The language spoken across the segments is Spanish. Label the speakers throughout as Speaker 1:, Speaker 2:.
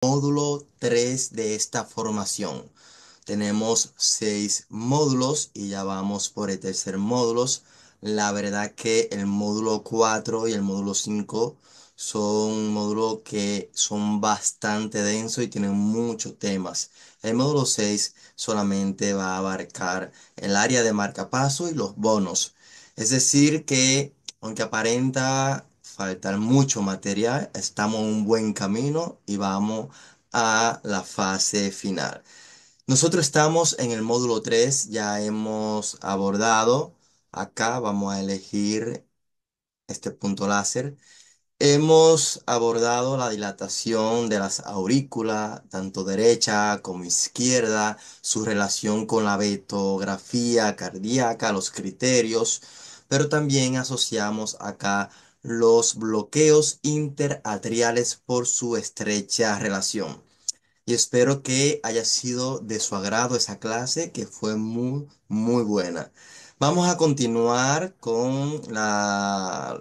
Speaker 1: Módulo 3 de esta formación. Tenemos 6 módulos y ya vamos por el tercer módulo. La verdad que el módulo 4 y el módulo 5 son módulos que son bastante densos y tienen muchos temas. El módulo 6 solamente va a abarcar el área de marcapaso y los bonos. Es decir que aunque aparenta faltar mucho material, estamos en un buen camino y vamos a la fase final. Nosotros estamos en el módulo 3, ya hemos abordado, acá vamos a elegir este punto láser. Hemos abordado la dilatación de las aurículas, tanto derecha como izquierda, su relación con la betografía cardíaca, los criterios, pero también asociamos acá los bloqueos interatriales por su estrecha relación. Y espero que haya sido de su agrado esa clase, que fue muy buena. Vamos a continuar con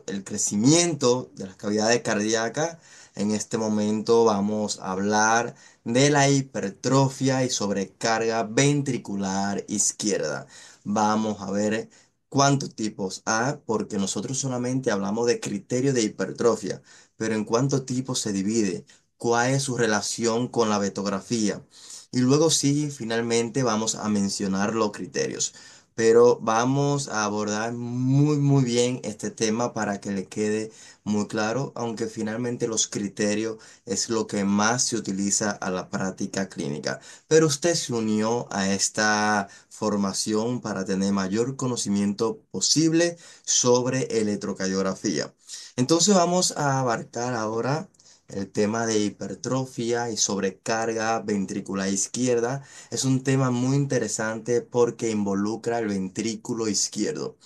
Speaker 1: el crecimiento de las cavidades cardíacas. En este momento vamos a hablar de la hipertrofia y sobrecarga ventricular izquierda. Vamos a ver cuántos tipos hay, porque nosotros solamente hablamos de criterio de hipertrofia, pero en cuántos tipos se divide, cuál es su relación con la betografía. Y luego sí, finalmente vamos a mencionar los criterios. Pero vamos a abordar muy bien este tema para que le quede muy claro, aunque finalmente los criterios es lo que más se utiliza a la práctica clínica. Pero usted se unió a esta formación para tener mayor conocimiento posible sobre electrocardiografía. Entonces vamos a abarcar ahora el tema de hipertrofia y sobrecarga ventricular izquierda. Es un tema muy interesante porque involucra el ventrículo izquierdo.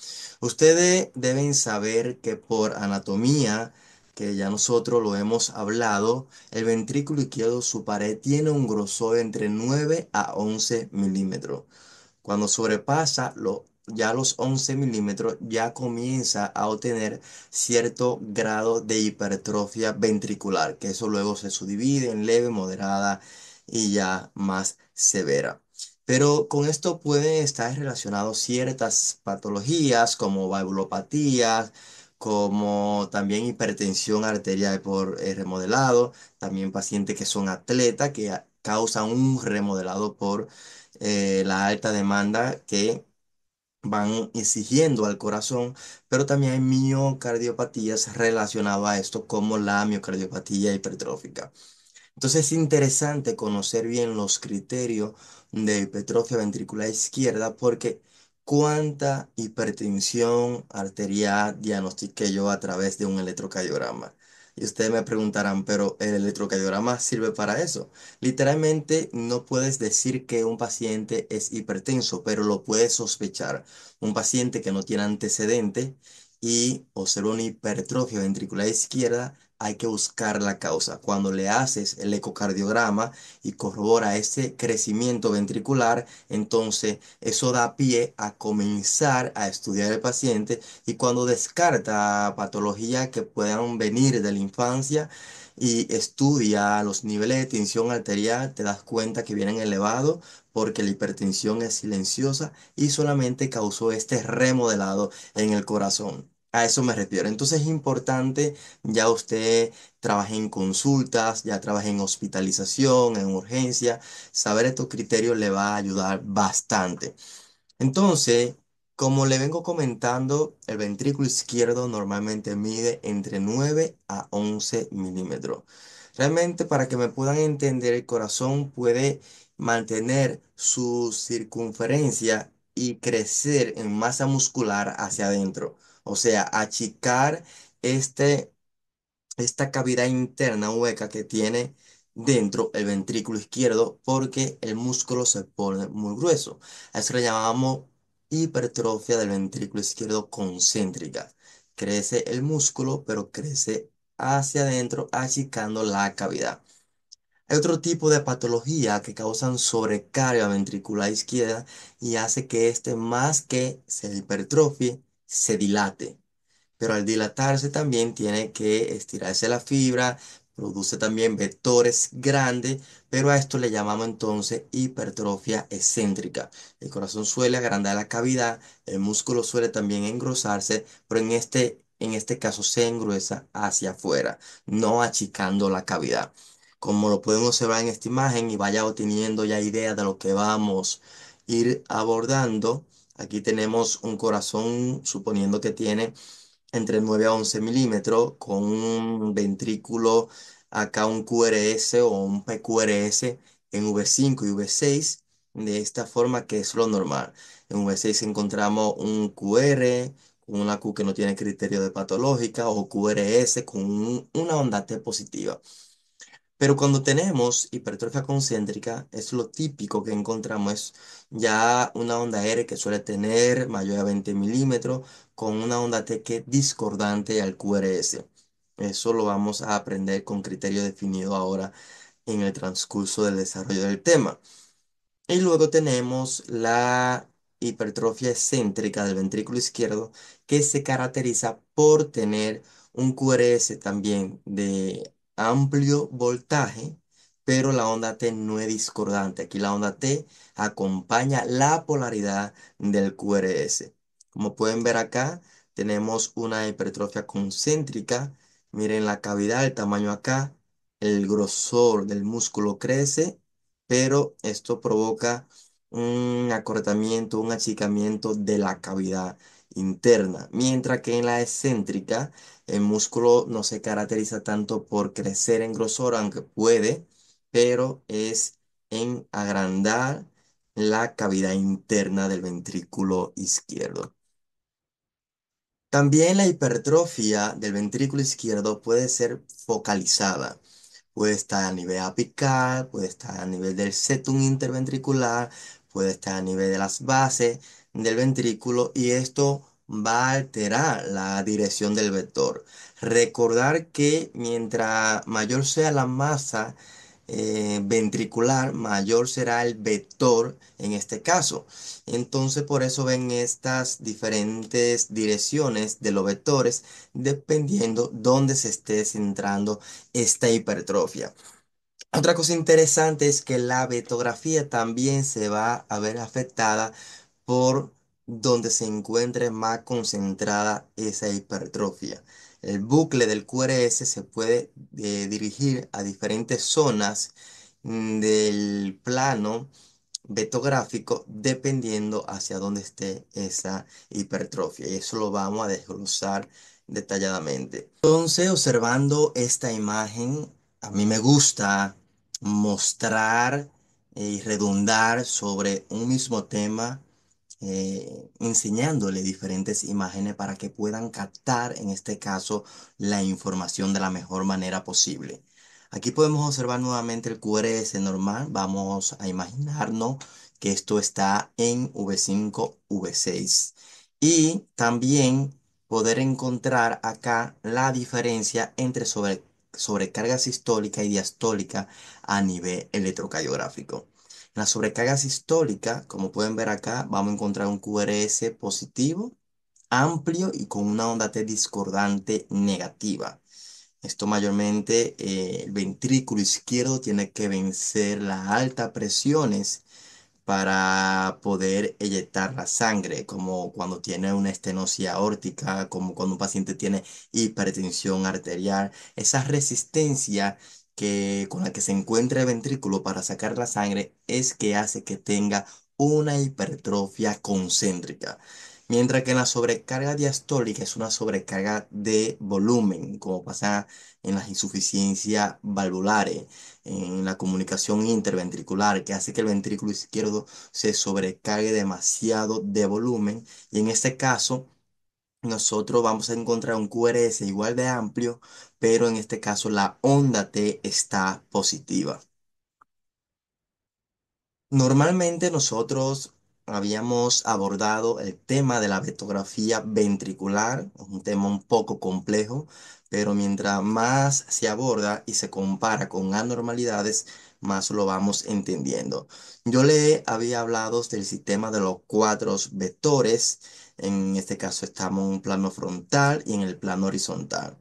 Speaker 1: Ustedes deben saber que por anatomía, que ya nosotros lo hemos hablado, el ventrículo izquierdo, su pared tiene un grosor entre 9 a 11 milímetros. Cuando sobrepasa ya los 11 milímetros, ya comienza a obtener cierto grado de hipertrofia ventricular, que eso luego se subdivide en leve, moderada y ya más severa. Pero con esto pueden estar relacionados ciertas patologías como valvulopatías, como también hipertensión arterial por remodelado, también pacientes que son atletas que causan un remodelado por la alta demanda que van exigiendo al corazón, pero también hay miocardiopatías relacionadas a esto, como la miocardiopatía hipertrófica. Entonces es interesante conocer bien los criterios de hipertrofia ventricular izquierda porque cuánta hipertensión arterial diagnostiqué yo a través de un electrocardiograma. Y ustedes me preguntarán, pero ¿el electrocardiograma sirve para eso? Literalmente no puedes decir que un paciente es hipertenso, pero lo puedes sospechar. Un paciente que no tiene antecedente y observa una hipertrofia ventricular izquierda, hay que buscar la causa. Cuando le haces el ecocardiograma y corrobora ese crecimiento ventricular, entonces eso da pie a comenzar a estudiar el paciente, y cuando descarta patologías que puedan venir de la infancia y estudia los niveles de tensión arterial, te das cuenta que vienen elevados porque la hipertensión es silenciosa y solamente causó este remodelado en el corazón. A eso me refiero. Entonces es importante, ya usted trabaja en consultas, ya trabaja en hospitalización, en urgencia, saber estos criterios le va a ayudar bastante. Entonces, como le vengo comentando, el ventrículo izquierdo normalmente mide entre 9 a 11 milímetros. Realmente, para que me puedan entender, el corazón puede mantener su circunferencia y crecer en masa muscular hacia adentro. O sea, achicar este esta cavidad interna hueca que tiene dentro el ventrículo izquierdo, porque el músculo se pone muy grueso. A eso le llamamos hipertrofia del ventrículo izquierdo concéntrica. Crece el músculo, pero crece hacia adentro, achicando la cavidad. Hay otro tipo de patología que causan sobrecarga ventricular izquierda y hace que este, más que se hipertrofie, se dilate, pero al dilatarse también tiene que estirarse la fibra produce también vectores grandes, pero a esto le llamamos entonces hipertrofia excéntrica. El corazón suele agrandar la cavidad, el músculo suele también engrosarse, pero en este caso se engruesa hacia afuera, no achicando la cavidad. Como lo podemos observar en esta imagen y vaya obteniendo ya idea de lo que vamos a ir abordando. Aquí tenemos un corazón, suponiendo que tiene entre 9 a 11 milímetros, con un ventrículo, acá un QRS o un PQRS en V5 y V6, de esta forma que es lo normal. En V6 encontramos un QR con una Q que no tiene criterio de patológica o QRS con una onda T positiva. Pero cuando tenemos hipertrofia concéntrica, es lo típico que encontramos, es ya una onda R que suele tener mayor a 20 milímetros, con una onda T que es discordante al QRS. Eso lo vamos a aprender con criterio definido ahora en el transcurso del desarrollo del tema. Y luego tenemos la hipertrofia excéntrica del ventrículo izquierdo, que se caracteriza por tener un QRS también de amplio voltaje, pero la onda T no es discordante. Aquí la onda T acompaña la polaridad del QRS. Como pueden ver acá, tenemos una hipertrofia concéntrica. Miren la cavidad, el tamaño acá, el grosor del músculo crece, pero esto provoca un acortamiento, un achicamiento de la cavidad interna, mientras que en la excéntrica el músculo no se caracteriza tanto por crecer en grosor, aunque puede, pero es en agrandar la cavidad interna del ventrículo izquierdo. También la hipertrofia del ventrículo izquierdo puede ser focalizada. Puede estar a nivel apical, puede estar a nivel del septum interventricular, puede estar a nivel de las bases del ventrículo y esto va a alterar la dirección del vector. Recordar que mientras mayor sea la masa ventricular, mayor será el vector en este caso. Entonces por eso ven estas diferentes direcciones de los vectores dependiendo dónde se esté centrando esta hipertrofia. Otra cosa interesante es que la betografía también se va a ver afectada por donde se encuentre más concentrada esa hipertrofia. El bucle del QRS se puede dirigir a diferentes zonas del plano betográfico dependiendo hacia dónde esté esa hipertrofia. Y eso lo vamos a desglosar detalladamente. Entonces, observando esta imagen, a mí me gusta mostrar y redundar sobre un mismo tema, enseñándole diferentes imágenes para que puedan captar, en este caso, la información de la mejor manera posible. Aquí podemos observar nuevamente el QRS normal. Vamos a imaginarnos que esto está en V5, V6. Y también poder encontrar acá la diferencia entre sobrecarga sistólica y diastólica a nivel electrocardiográfico. En la sobrecarga sistólica, como pueden ver acá, vamos a encontrar un QRS positivo, amplio y con una onda T discordante negativa. Esto mayormente, el ventrículo izquierdo tiene que vencer las altas presiones para poder eyectar la sangre, como cuando tiene una estenosis aórtica, como cuando un paciente tiene hipertensión arterial. Esa resistencia con la que se encuentra el ventrículo para sacar la sangre es que hace que tenga una hipertrofia concéntrica. Mientras que en la sobrecarga diastólica es una sobrecarga de volumen, como pasa en las insuficiencias valvulares, en la comunicación interventricular, que hace que el ventrículo izquierdo se sobrecargue demasiado de volumen. Y en este caso, nosotros vamos a encontrar un QRS igual de amplio, pero en este caso la onda T está positiva. Normalmente nosotros habíamos abordado el tema de la betografía ventricular, un tema un poco complejo, pero mientras más se aborda y se compara con anormalidades, más lo vamos entendiendo. Yo le había hablado del sistema de los cuatro vectores. En este caso estamos en un plano frontal y en el plano horizontal.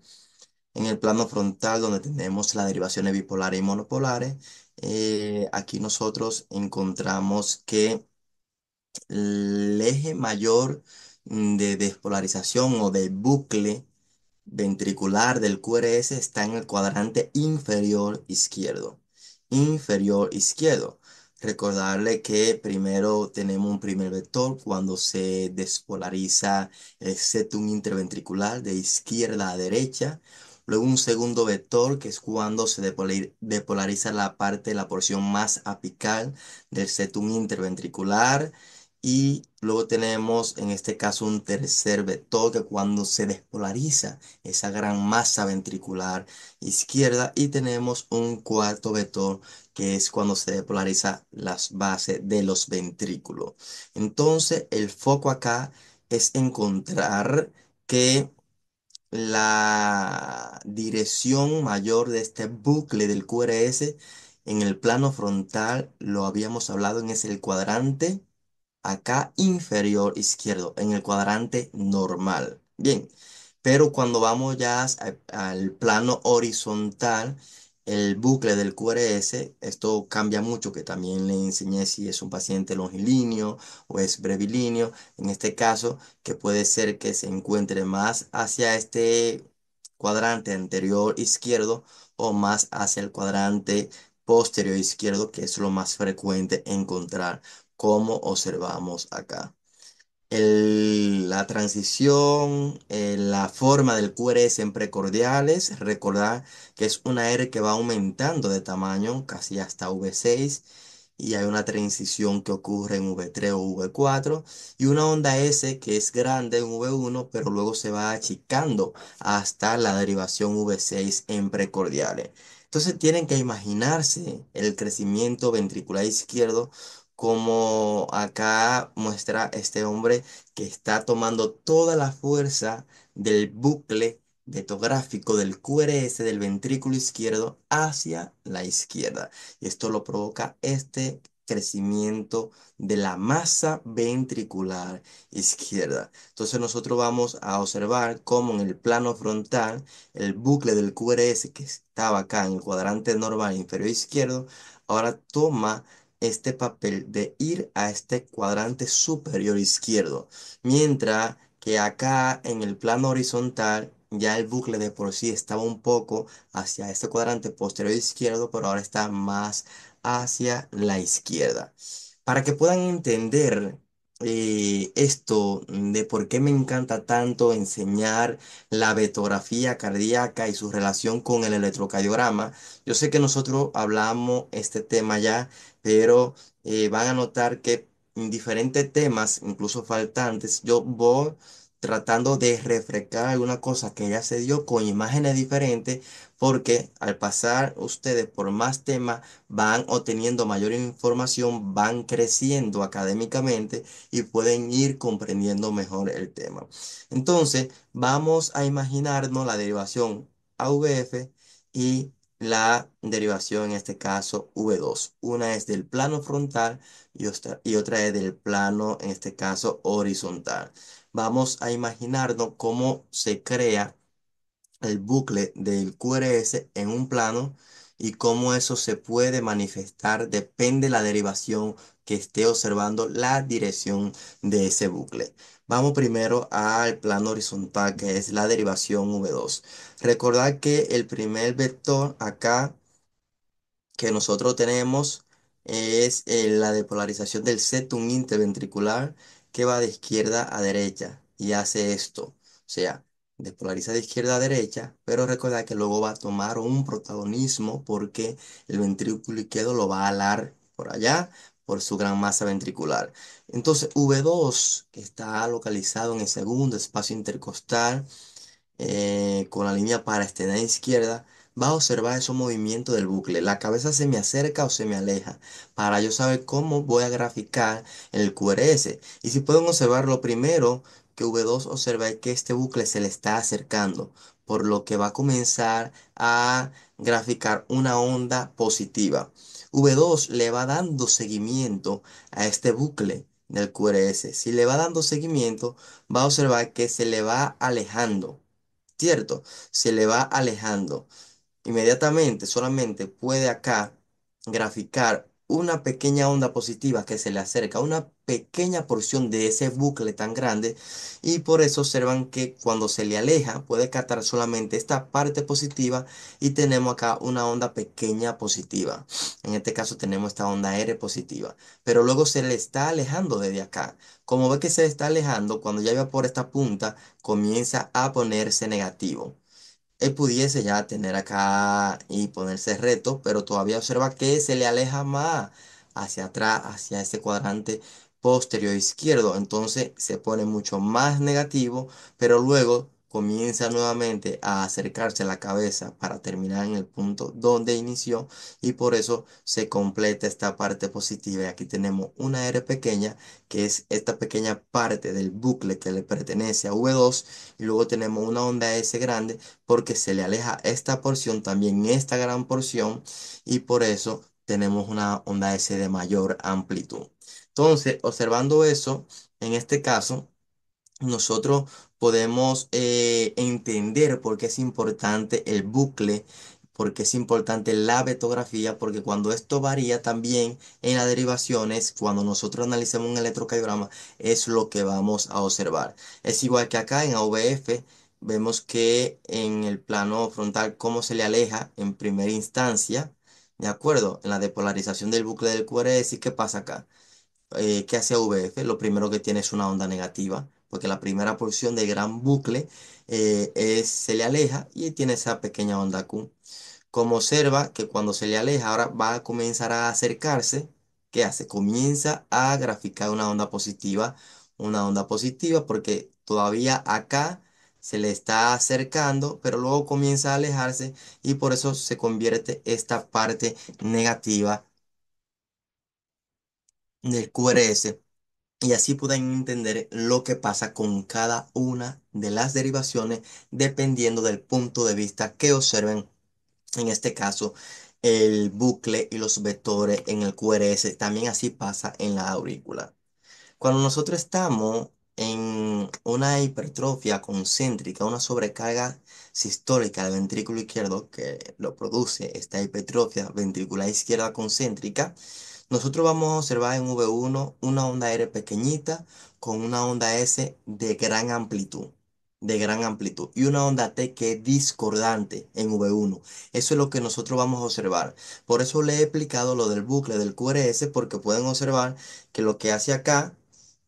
Speaker 1: En el plano frontal, donde tenemos las derivaciones bipolares y monopolares, aquí nosotros encontramos que el eje mayor de despolarización o de bucle ventricular del QRS está en el cuadrante inferior izquierdo. Inferior izquierdo. Recordarle que primero tenemos un primer vector cuando se despolariza el septum interventricular de izquierda a derecha. Luego un segundo vector que es cuando se depolariza la parte, la porción más apical del septum interventricular. Y luego tenemos en este caso un tercer vector que cuando se despolariza esa gran masa ventricular izquierda, y tenemos un cuarto vector que es cuando se depolariza las bases de los ventrículos. Entonces, el foco acá es encontrar que la dirección mayor de este bucle del QRS en el plano frontal, lo habíamos hablado, es el cuadrante acá inferior izquierdo, en el cuadrante normal. Bien, pero cuando vamos ya al plano horizontal, el bucle del QRS, esto cambia mucho, que también le enseñé si es un paciente longilíneo o es brevilíneo. En este caso, que puede ser que se encuentre más hacia este cuadrante anterior izquierdo o más hacia el cuadrante posterior izquierdo, que es lo más frecuente encontrar, como observamos acá. La transición, la forma del QRS en precordiales, recordar que es una R que va aumentando de tamaño casi hasta V6, y hay una transición que ocurre en V3 o V4 y una onda S que es grande en V1 pero luego se va achicando hasta la derivación V6 en precordiales. Entonces tienen que imaginarse el crecimiento ventricular izquierdo como acá muestra este hombre que está tomando toda la fuerza del bucle vetográfico del QRS del ventrículo izquierdo hacia la izquierda. Y esto lo provoca este crecimiento de la masa ventricular izquierda. Entonces nosotros vamos a observar cómo en el plano frontal el bucle del QRS que estaba acá en el cuadrante normal inferior izquierdo ahora toma este papel de ir a este cuadrante superior izquierdo, mientras que acá en el plano horizontal ya el bucle de por sí estaba un poco hacia este cuadrante posterior izquierdo, pero ahora está más hacia la izquierda. Para que puedan entender esto de por qué me encanta tanto enseñar la betografía cardíaca y su relación con el electrocardiograma, yo sé que nosotros hablamos este tema ya, pero van a notar que en diferentes temas, incluso faltantes, yo voy tratando de refrescar alguna cosa que ya se dio con imágenes diferentes, porque al pasar ustedes por más temas van obteniendo mayor información, van creciendo académicamente y pueden ir comprendiendo mejor el tema. Entonces, vamos a imaginarnos la derivación AVF y la derivación, en este caso, V2. Una es del plano frontal y otra es del plano, en este caso, horizontal. Vamos a imaginarnos cómo se crea el bucle del QRS en un plano y cómo eso se puede manifestar, depende de la derivación que esté observando la dirección de ese bucle. Vamos primero al plano horizontal, que es la derivación V2. Recordad que el primer vector acá que nosotros tenemos es la depolarización del septum interventricular, que va de izquierda a derecha y hace esto. O sea, despolariza de izquierda a derecha, pero recordad que luego va a tomar un protagonismo porque el ventrículo izquierdo lo va a alar por allá por su gran masa ventricular. Entonces, V2, que está localizado en el segundo espacio intercostal, con la línea para extender izquierda, va a observar esos movimientos del bucle. La cabeza se me acerca o se me aleja para yo saber cómo voy a graficar el QRS. Y si pueden observar, lo primero que V2 observa es que este bucle se le está acercando, por lo que va a comenzar a graficar una onda positiva. V2 le va dando seguimiento a este bucle del QRS. Si le va dando seguimiento, va a observar que se le va alejando. ¿cierto? Se le va alejando. Inmediatamente solamente puede acá graficar una pequeña onda positiva que se le acerca, una pequeña porción de ese bucle tan grande, y por eso observan que cuando se le aleja puede captar solamente esta parte positiva y tenemos acá una onda pequeña positiva. En este caso tenemos esta onda R positiva, pero luego se le está alejando desde acá. Como ve que se está alejando, cuando ya va por esta punta comienza a ponerse negativo. Él pudiese ya tener acá y ponerse recto, pero todavía observa que se le aleja más hacia atrás, hacia ese cuadrante posterior izquierdo. Entonces se pone mucho más negativo, pero luego comienza nuevamente a acercarse a la cabeza para terminar en el punto donde inició, y por eso se completa esta parte positiva. Y aquí tenemos una R pequeña, que es esta pequeña parte del bucle que le pertenece a V2, y luego tenemos una onda S grande porque se le aleja esta porción, también esta gran porción, y por eso tenemos una onda S de mayor amplitud. Entonces, observando eso, en este caso, nosotros podemos entender por qué es importante el bucle, por qué es importante la vetografía, porque cuando esto varía también en las derivaciones, cuando nosotros analicemos un electrocardiograma, es lo que vamos a observar. Es igual que acá en AVF, vemos que en el plano frontal, cómo se le aleja en primera instancia, ¿de acuerdo? En la depolarización del bucle del QRS. ¿Y qué pasa acá? ¿Qué hace VF? Lo primero que tiene es una onda negativa, porque la primera porción del gran bucle se le aleja y tiene esa pequeña onda Q. Como observa que cuando se le aleja, ahora va a comenzar a acercarse. ¿Qué hace? Comienza a graficar una onda positiva, porque todavía acá se le está acercando, pero luego comienza a alejarse, y por eso se convierte esta parte negativa del QRS. Y así pueden entender lo que pasa con cada una de las derivaciones dependiendo del punto de vista que observen. En este caso, el bucle y los vectores en el QRS. También así pasa en la aurícula. Cuando nosotros estamos en una hipertrofia concéntrica, una sobrecarga sistólica del ventrículo izquierdo que lo produce esta hipertrofia ventricular izquierda concéntrica, nosotros vamos a observar en V1 una onda R pequeñita con una onda S de gran amplitud, y una onda T que es discordante en V1. Eso es lo que nosotros vamos a observar. Por eso le he explicado lo del bucle del QRS, porque pueden observar que lo que hace acá,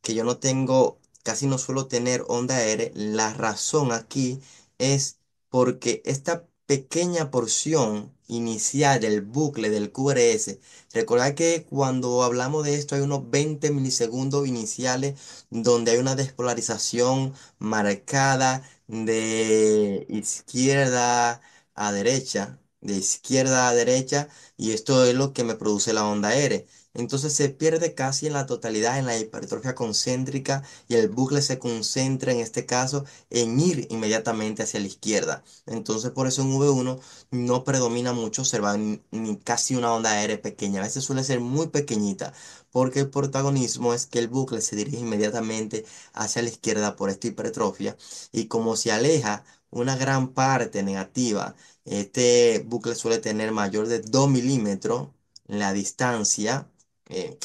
Speaker 1: que yo no tengo, casi no suelo tener onda R, la razón aquí es porque esta pequeña porción inicial del bucle del QRS. Recordad que cuando hablamos de esto hay unos 20 milisegundos iniciales donde hay una despolarización marcada de izquierda a derecha, y esto es lo que me produce la onda R. Entonces se pierde casi en la totalidad en la hipertrofia concéntrica, y el bucle se concentra en este caso en ir inmediatamente hacia la izquierda. Entonces por eso en V1 no predomina mucho observar ni casi una onda R pequeña. A veces suele ser muy pequeñita, porque el protagonismo es que el bucle se dirige inmediatamente hacia la izquierda por esta hipertrofia, y como se aleja una gran parte negativa, este bucle suele tener mayor de 2 milímetros la distancia,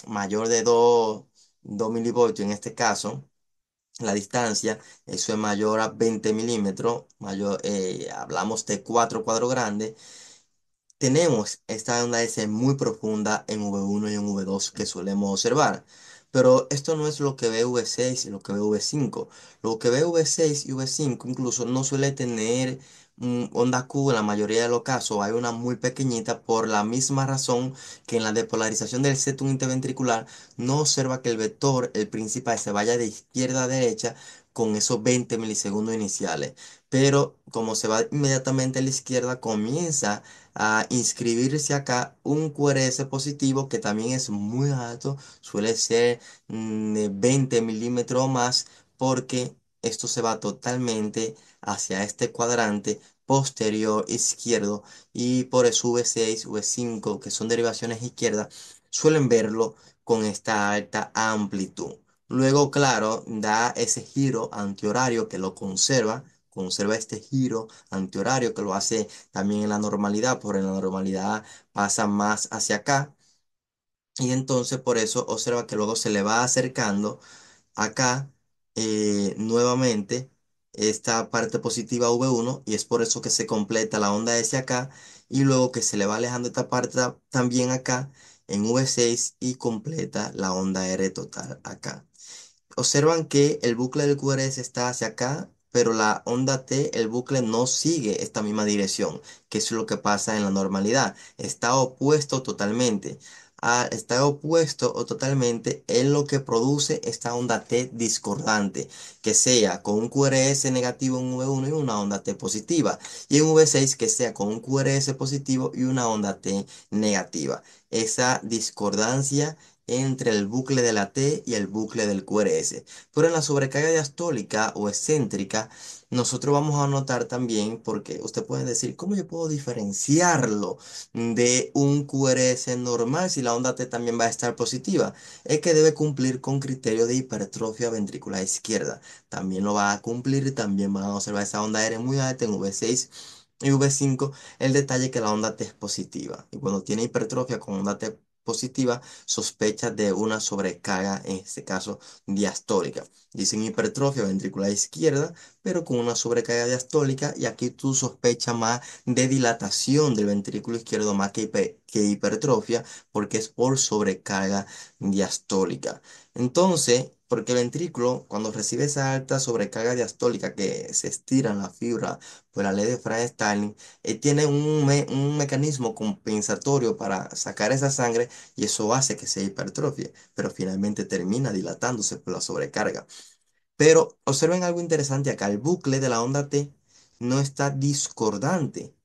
Speaker 1: mayor de 2 milivoltios en este caso. La distancia, eso es mayor a 20 milímetros, mayor, hablamos de 4 cuadros grandes. Tenemos esta onda S muy profunda en V1 y en V2 que solemos observar. Pero esto no es lo que ve V6 y lo que ve V5. Lo que ve V6 y V5 incluso no suele tener onda Q en la mayoría de los casos. Hay una muy pequeñita, por la misma razón que en la depolarización del septum interventricular no observa que el vector, el principal, se vaya de izquierda a derecha con esos 20 milisegundos iniciales. Pero como se va inmediatamente a la izquierda, comienza a inscribirse acá un QRS positivo que también es muy alto, suele ser de 20 milímetros o más, porque esto se va totalmente hacia este cuadrante posterior izquierdo, y por eso V6, V5, que son derivaciones izquierdas, suelen verlo con esta alta amplitud. Luego, claro, da ese giro antihorario que lo conserva conserva este giro antihorario que lo hace también en la normalidad, pero en la normalidad pasa más hacia acá. Y entonces por eso observa que luego se le va acercando acá nuevamente esta parte positiva V1 y es por eso que se completa la onda S acá y luego que se le va alejando esta parte también acá en V6 y completa la onda R total acá. Observan que el bucle del QRS está hacia acá, pero la onda T, el bucle no sigue esta misma dirección, que es lo que pasa en la normalidad. Está opuesto totalmente. Está opuesto o totalmente en lo que produce esta onda T discordante, que sea con un QRS negativo en V1 y una onda T positiva, y en V6 que sea con un QRS positivo y una onda T negativa. Esa discordancia entre el bucle de la T y el bucle del QRS. Pero en la sobrecarga diastólica o excéntrica, nosotros vamos a notar también, porque usted puede decir, ¿cómo yo puedo diferenciarlo de un QRS normal si la onda T también va a estar positiva? Es que debe cumplir con criterio de hipertrofia ventricular izquierda. También lo va a cumplir y también van a observar esa onda R muy alta en V6 y V5. El detalle es que la onda T es positiva. Y cuando tiene hipertrofia con onda T positiva, sospecha de una sobrecarga, en este caso diastólica. Dicen hipertrofia ventricular izquierda, pero con una sobrecarga diastólica, y aquí tú sospechas más de dilatación del ventrículo izquierdo más que hipertrofia, porque es por sobrecarga diastólica. Entonces, porque el ventrículo, cuando recibe esa alta sobrecarga diastólica que se estira en la fibra por la ley de Frank-Starling, tiene un mecanismo compensatorio para sacar esa sangre y eso hace que se hipertrofie, pero finalmente termina dilatándose por la sobrecarga. Pero observen algo interesante acá, el bucle de la onda T no está discordante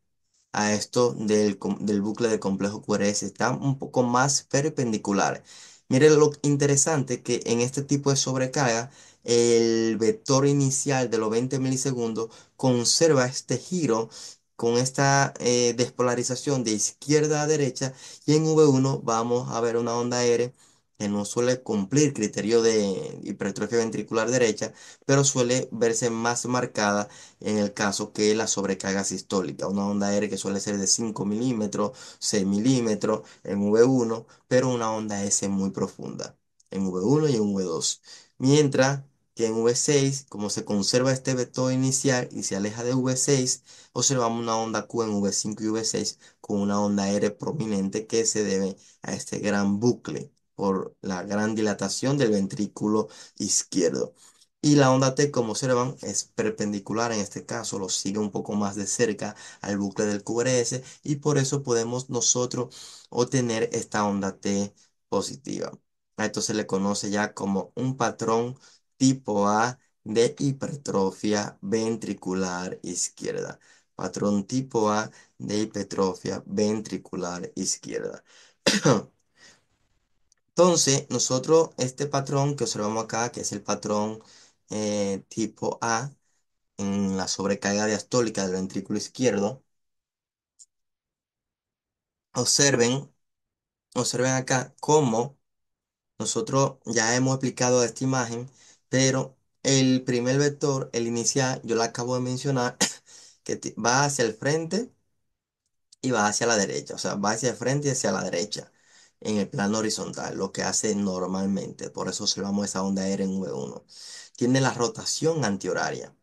Speaker 1: a esto del bucle del complejo QRS, está un poco más perpendicular. Miren lo interesante que en este tipo de sobrecarga, el vector inicial de los 20 milisegundos conserva este giro con esta despolarización de izquierda a derecha, y en V1 vamos a ver una onda R que no suele cumplir criterio de hipertrofia ventricular derecha, pero suele verse más marcada en el caso que la sobrecarga sistólica, una onda R que suele ser de 5 milímetros, 6 milímetros en V1, pero una onda S muy profunda en V1 y en V2. Mientras que en V6, como se conserva este vector inicial y se aleja de V6, observamos una onda Q en V5 y V6 con una onda R prominente que se debe a este gran bucle por la gran dilatación del ventrículo izquierdo. Y la onda T, como observan, es perpendicular en este caso, lo sigue un poco más de cerca al bucle del QRS y por eso podemos nosotros obtener esta onda T positiva. A esto se le conoce ya como un patrón tipo A de hipertrofia ventricular izquierda. Patrón tipo A de hipertrofia ventricular izquierda. Entonces, nosotros este patrón que observamos acá, que es el patrón tipo A, en la sobrecarga diastólica del ventrículo izquierdo, observen, observen acá cómo nosotros ya hemos explicado esta imagen, pero el primer vector, el inicial, yo lo acabo de mencionar, que va hacia el frente y va hacia la derecha, o sea, va hacia el frente y hacia la derecha en el plano horizontal, lo que hace normalmente. Por eso observamos esa onda aérea en V1. Tiene la rotación antihoraria,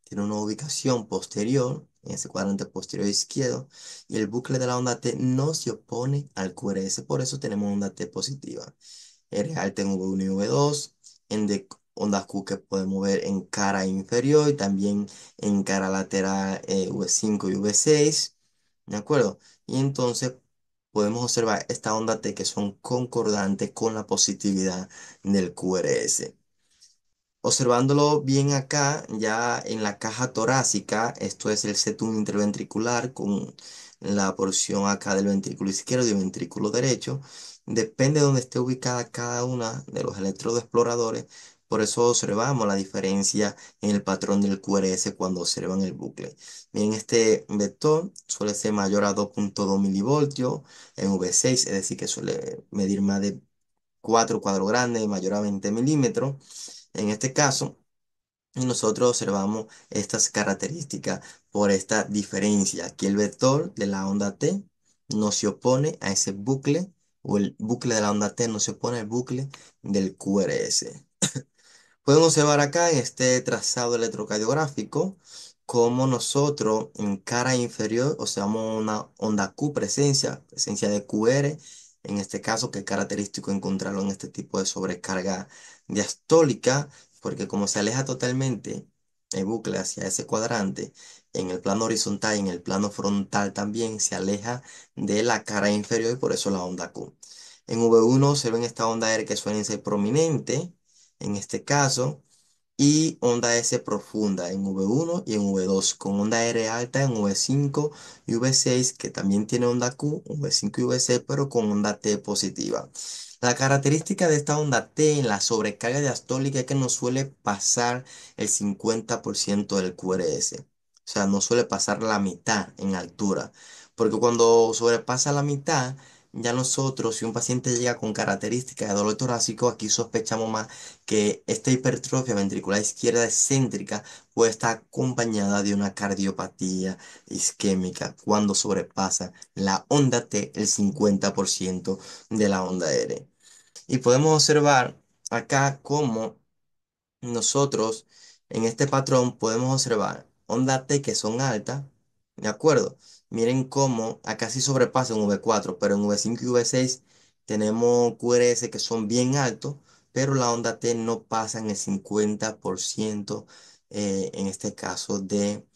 Speaker 1: tiene una ubicación posterior, en ese cuadrante posterior izquierdo, y el bucle de la onda T no se opone al QRS, por eso tenemos onda T positiva. R alta en V1 y V2, en de ondas Q que podemos ver en cara inferior y también en cara lateral V5 y V6, ¿de acuerdo? Y entonces podemos observar esta onda T que son concordantes con la positividad del QRS. Observándolo bien acá, ya en la caja torácica, esto es el septum interventricular con la porción acá del ventrículo izquierdo y el ventrículo derecho. Depende de donde esté ubicada cada una de los electrodos exploradores. Por eso observamos la diferencia en el patrón del QRS cuando observan el bucle. Bien, este vector suele ser mayor a 2.2 milivoltios en V6, es decir, que suele medir más de 4 cuadros grandes, mayor a 20 milímetros. En este caso, Y nosotros observamos estas características por esta diferencia. Aquí el vector de la onda T no se opone a ese bucle, o el bucle de la onda T no se opone al bucle del QRS. Podemos observar acá en este trazado electrocardiográfico cómo nosotros en cara inferior observamos una onda Q presencia de QR, en este caso que es característico encontrarlo en este tipo de sobrecarga diastólica, porque como se aleja totalmente el bucle hacia ese cuadrante, en el plano horizontal y en el plano frontal también se aleja de la cara inferior y por eso la onda Q. En V1 se ven esta onda R que suelen ser prominente en este caso, y onda S profunda en V1 y en V2, con onda R alta en V5 y V6, que también tiene onda Q, V5 y V6, pero con onda T positiva. La característica de esta onda T en la sobrecarga diastólica es que no suele pasar el 50% del QRS. O sea, no suele pasar la mitad en altura. Porque cuando sobrepasa la mitad, ya nosotros, si un paciente llega con características de dolor torácico, aquí sospechamos más que esta hipertrofia ventricular izquierda excéntrica puede estar acompañada de una cardiopatía isquémica cuando sobrepasa la onda T el 50% de la onda R. Y podemos observar acá cómo nosotros en este patrón podemos observar ondas T que son altas, ¿de acuerdo? Miren cómo acá sí sobrepasa en V4, pero en V5 y V6 tenemos QRS que son bien altos, pero la onda T no pasa en el 50% en este caso de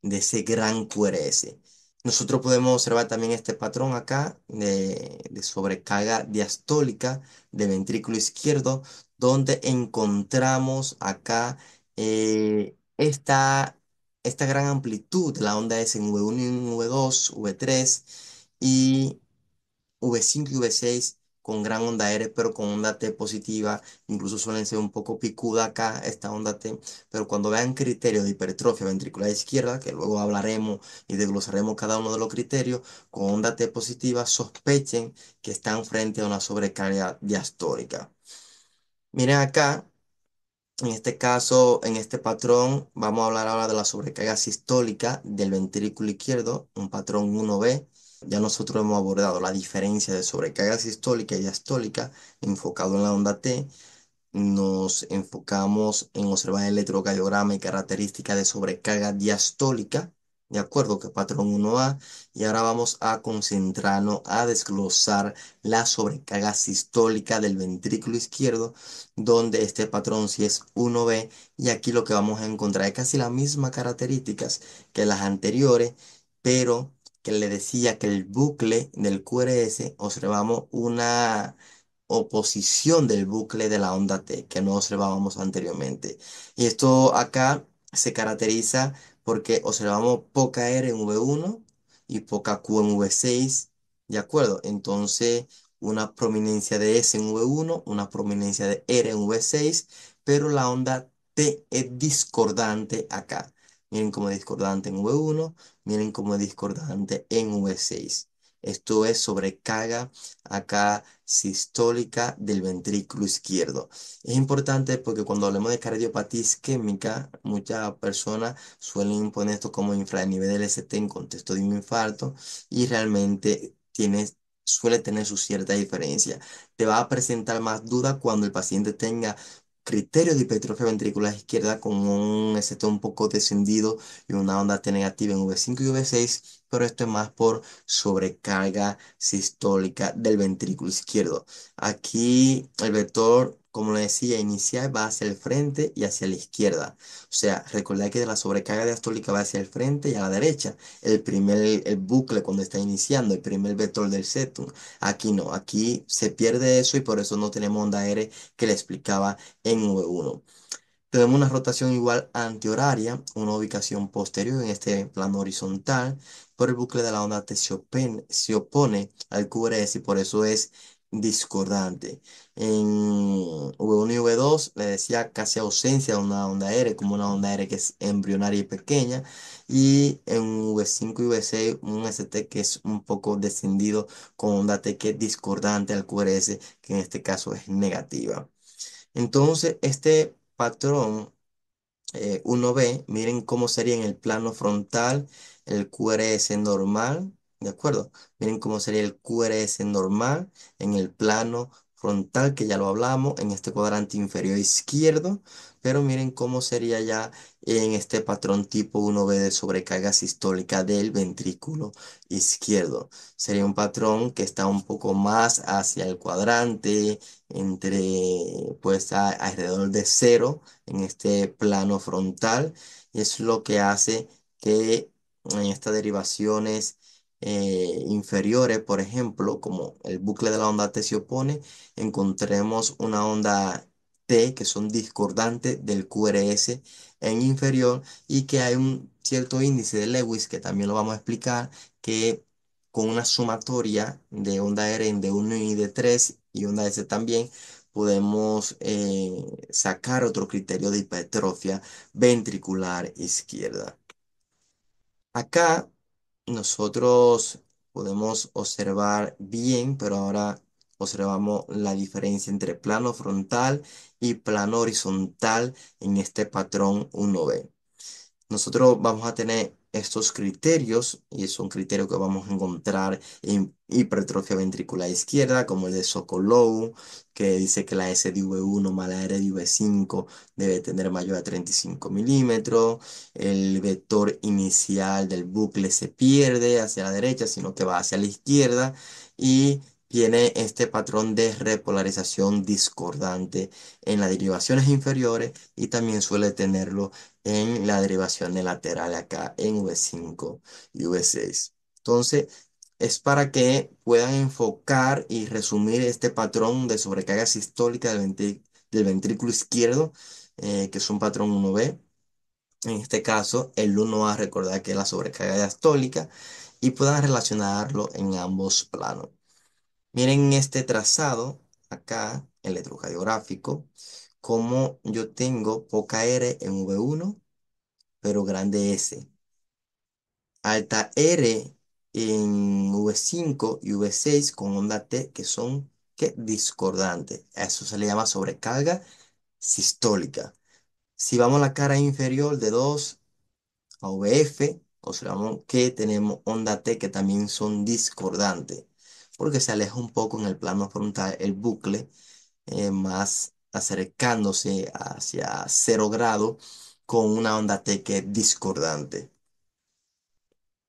Speaker 1: ese gran QRS. Nosotros podemos observar también este patrón acá de sobrecarga diastólica del ventrículo izquierdo, donde encontramos acá esta gran amplitud de la onda S en V1 y en V2, V3 y V5 y V6 con gran onda R, pero con onda T positiva. Incluso suelen ser un poco picuda acá esta onda T, pero cuando vean criterios de hipertrofia ventricular izquierda, que luego hablaremos y desglosaremos cada uno de los criterios, con onda T positiva, sospechen que están frente a una sobrecarga diastólica. Miren acá, en este caso, en este patrón, vamos a hablar ahora de la sobrecarga sistólica del ventrículo izquierdo, un patrón 1B. Ya nosotros hemos abordado la diferencia de sobrecarga sistólica y diastólica enfocado en la onda T. Nos enfocamos en observar el electrocardiograma y características de sobrecarga diastólica, de acuerdo que patrón 1A, y ahora vamos a concentrarnos a desglosar la sobrecarga sistólica del ventrículo izquierdo, donde este patrón sí es 1B, y aquí lo que vamos a encontrar es casi las mismas características que las anteriores, pero que le decía que el bucle del QRS observamos una oposición del bucle de la onda T que no observábamos anteriormente. Y esto acá se caracteriza porque observamos poca R en V1 y poca Q en V6, ¿de acuerdo? Entonces, una prominencia de S en V1, una prominencia de R en V6, pero la onda T es discordante acá. Miren cómo es discordante en V1, miren cómo es discordante en V6. Esto es sobrecarga acá sistólica del ventrículo izquierdo. Es importante porque cuando hablamos de cardiopatía isquémica, muchas personas suelen poner esto como infranivel del ST en contexto de un infarto y realmente suele tener su cierta diferencia. Te va a presentar más duda cuando el paciente tenga criterios de hipertrofia ventricular izquierda con un ST un poco descendido y una onda T negativa en V5 y V6, pero esto es más por sobrecarga sistólica del ventrículo izquierdo. Aquí el vector, como le decía, inicial va hacia el frente y hacia la izquierda. O sea, recordad que de la sobrecarga diastólica va hacia el frente y a la derecha. El bucle cuando está iniciando, el primer vector del septum. Aquí no, aquí se pierde eso y por eso no tenemos onda R que le explicaba en V1. Tenemos una rotación igual antihoraria, una ubicación posterior en este plano horizontal, pero el bucle de la onda T se opone al QRS y por eso es discordante. En V1 y V2 le decía casi ausencia de una onda R, como una onda R que es embrionaria y pequeña, y en V5 y V6 un ST que es un poco descendido con onda T que es discordante al QRS, que en este caso es negativa. Entonces, este patrón 1B, miren cómo sería en el plano frontal el QRS normal, ¿de acuerdo? Miren cómo sería el QRS normal en el plano frontal, que ya lo hablamos, en este cuadrante inferior izquierdo, pero miren cómo sería ya en este patrón tipo 1B de sobrecarga sistólica del ventrículo izquierdo. Sería un patrón que está un poco más hacia el cuadrante, entre, pues, alrededor de cero en este plano frontal, y es lo que hace que en estas derivaciones inferiores, por ejemplo, como el bucle de la onda T se opone, encontremos una onda T que son discordantes del QRS en inferior, y que hay un cierto índice de Lewis, que también lo vamos a explicar, que con una sumatoria de onda R de uno y de 3 y onda S también, podemos sacar otro criterio de hipertrofia ventricular izquierda. Acá nosotros podemos observar bien, pero ahora observamos la diferencia entre plano frontal y plano horizontal en este patrón 1B. Nosotros vamos a tener estos criterios, y son criterios que vamos a encontrar en hipertrofia ventricular izquierda, como el de Sokolov, que dice que la SDV1 más la RDV5 debe tener mayor a 35 milímetros. El vector inicial del bucle se pierde hacia la derecha, sino que va hacia la izquierda, y tiene este patrón de repolarización discordante en las derivaciones inferiores, y también suele tenerlo en la derivación de lateral acá en V5 y V6. Entonces, es para que puedan enfocar y resumir este patrón de sobrecarga sistólica del ventrículo izquierdo, que es un patrón 1B. En este caso, el 1A, recordar que es la sobrecarga diastólica, y puedan relacionarlo en ambos planos. Miren este trazado acá, electrocardiográfico, como yo tengo poca R en V1, pero grande S. Alta R en V5 y V6 con onda T, que son, ¿qué?, discordantes. A eso se le llama sobrecarga sistólica. Si vamos a la cara inferior de 2 a VF, observamos que tenemos onda T que también son discordantes, porque se aleja un poco en el plano frontal el bucle, más acercándose hacia 0 grado, con una onda T que es discordante.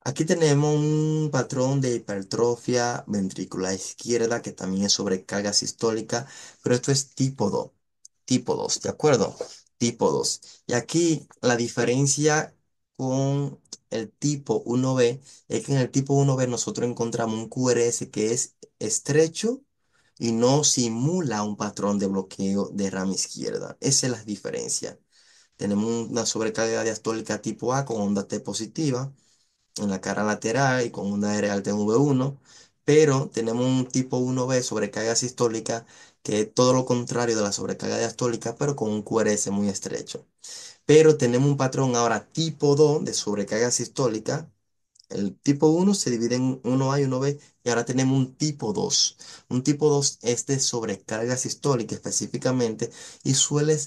Speaker 1: Aquí tenemos un patrón de hipertrofia ventricular izquierda, que también es sobrecarga sistólica, pero esto es tipo 2, ¿de acuerdo? Tipo 2. Y aquí la diferencia con el tipo 1B es que en el tipo 1B nosotros encontramos un QRS que es estrecho y no simula un patrón de bloqueo de rama izquierda. Esa es la diferencia. Tenemos una sobrecarga diastólica tipo A con onda T positiva en la cara lateral y con una R alta en V1, pero tenemos un tipo 1B sobrecarga sistólica, que es todo lo contrario de la sobrecarga diastólica, pero con un QRS muy estrecho. Pero tenemos un patrón ahora tipo 2 de sobrecarga sistólica. El tipo 1 se divide en 1A y 1B, y ahora tenemos un tipo 2. Un tipo 2 es de sobrecarga sistólica específicamente, y suele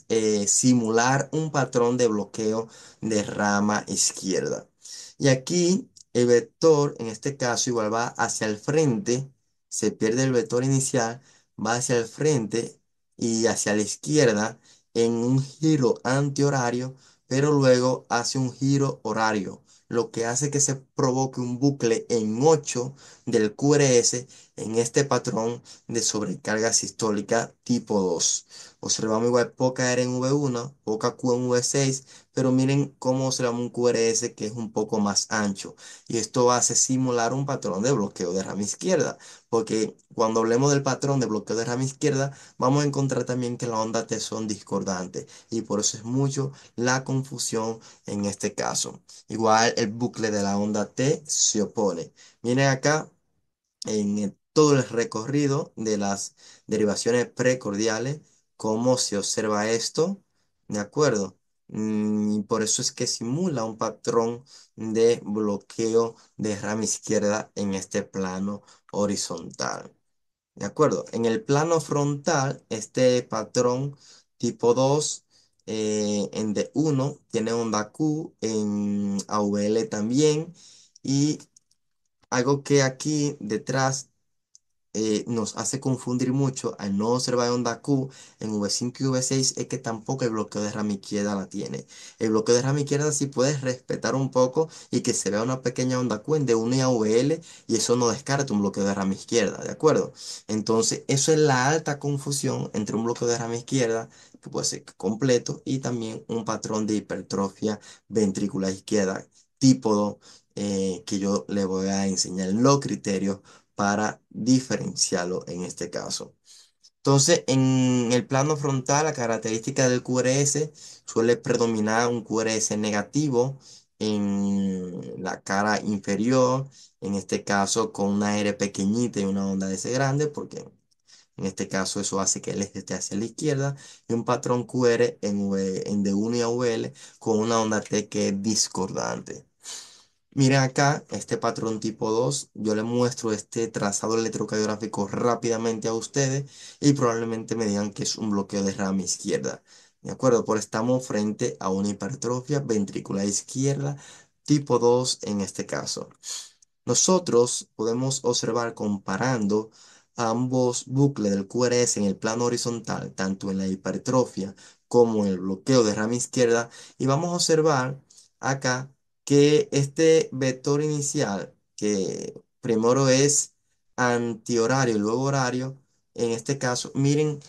Speaker 1: simular un patrón de bloqueo de rama izquierda. Y aquí el vector, en este caso, igual va hacia el frente, se pierde el vector inicial, va hacia el frente y hacia la izquierda en un giro antihorario, pero luego hace un giro horario, lo que hace que se provoque un bucle en 8 del QRS en este patrón de sobrecarga sistólica tipo 2. Observamos igual poca R en V1, poca Q en V6, pero miren cómo observamos un QRS que es un poco más ancho. Y esto hace simular un patrón de bloqueo de rama izquierda, porque cuando hablemos del patrón de bloqueo de rama izquierda, vamos a encontrar también que la onda T son discordantes, y por eso es mucho la confusión en este caso. Igual el bucle de la onda T se opone. Miren acá en todo el recorrido de las derivaciones precordiales, cómo se observa esto, ¿de acuerdo? Y por eso es que simula un patrón de bloqueo de rama izquierda en este plano horizontal. ¿De acuerdo? En el plano frontal, este patrón tipo 2 en D1, tiene onda Q, en AVL también. Y algo que aquí detrás nos hace confundir mucho al no observar onda Q en V5 y V6 es que tampoco el bloqueo de rama izquierda la tiene. El bloqueo de rama izquierda sí puedes respetar un poco y que se vea una pequeña onda Q en D1 y AVL y eso no descarta un bloqueo de rama izquierda, ¿de acuerdo? Entonces, eso es la alta confusión entre un bloqueo de rama izquierda que puede ser completo y también un patrón de hipertrofia ventricular izquierda tipo 2 que yo le voy a enseñar los criterios para diferenciarlo en este caso. Entonces, en el plano frontal, la característica del QRS suele predominar un QRS negativo en la cara inferior, en este caso con una R pequeñita y una onda S grande, porque en este caso eso hace que el eje esté hacia la izquierda, y un patrón QR en D1 y AVL con una onda T que es discordante. Miren acá, este patrón tipo 2 yo le muestro este trazado electrocardiográfico rápidamente a ustedes y probablemente me digan que es un bloqueo de rama izquierda. ¿De acuerdo? Por estamos frente a una hipertrofia ventricular izquierda tipo 2 en este caso. Nosotros podemos observar comparando ambos bucles del QRS en el plano horizontal, tanto en la hipertrofia como en el bloqueo de rama izquierda, y vamos a observar acá que este vector inicial, que primero es antihorario y luego horario, en este caso, miren